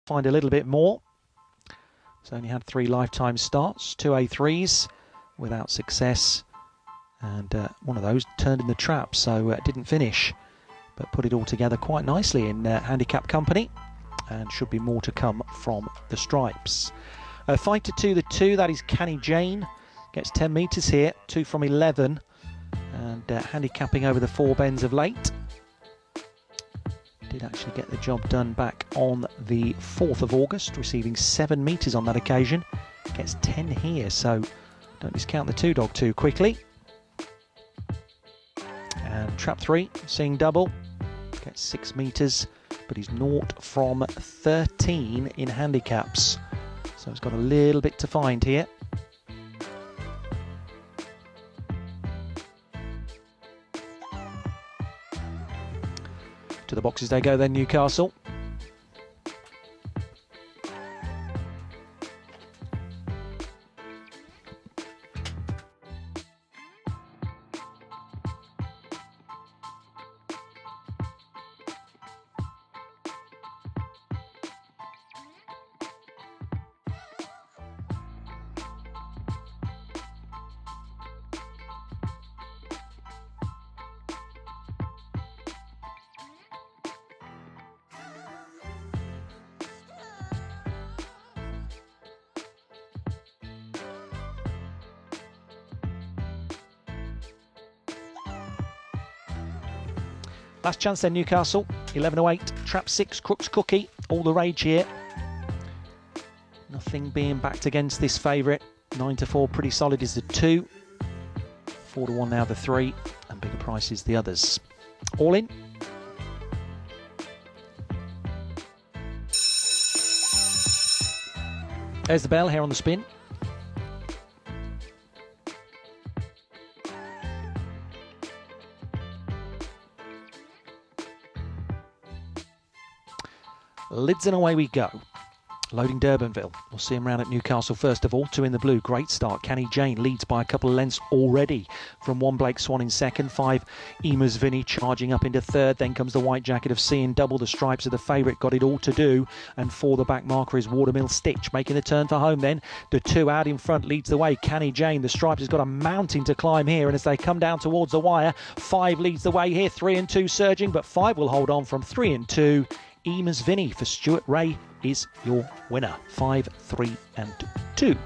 find a little bit more. It's only had 3 lifetime starts, 2 A3s without success, and one of those turned in the trap, so didn't finish, but put it all together quite nicely in handicap company, and should be more to come from the Stripes. 5 to 2, the 2, that is Canny Jane, gets 10 metres here, 2 from 11, and handicapping over the 4 bends of late. Did actually get the job done back on the 4th of August, receiving 7 metres on that occasion. Gets 10 here, so don't discount the 2 dog too quickly. And trap 3, seeing double, gets 6 metres, but he's 0 from 13 in handicaps. So he's got a little bit to find here. To the boxes they go then, Newcastle. Last chance then, Newcastle, 11:08, trap 6, Crook's Cookie, all the rage here. Nothing being backed against this favourite. 9 to 4, pretty solid is the 2. 4 to 1 now the 3, and bigger prices the others. All in. There's the bell here on the spin. Lids and away we go. Loading Durbanville. We'll see him round at Newcastle first of all. 2 in the blue. Great start. Canny Jane leads by a couple of lengths already from 1 Blake Swan in second. 5 Emus Vinny charging up into third. Then comes the White Jacket of Seeing Double. The Stripes are the favourite. Got it all to do. And for the back marker is Watermill Stitch. Making the turn for home then. The 2 out in front leads the way. Canny Jane. The Stripes has got a mountain to climb here. And as they come down towards the wire, 5 leads the way here. 3 and 2 surging. But 5 will hold on from 3 and 2. Emus Vinny for Stuart Ray is your winner. 5, 3 and 2.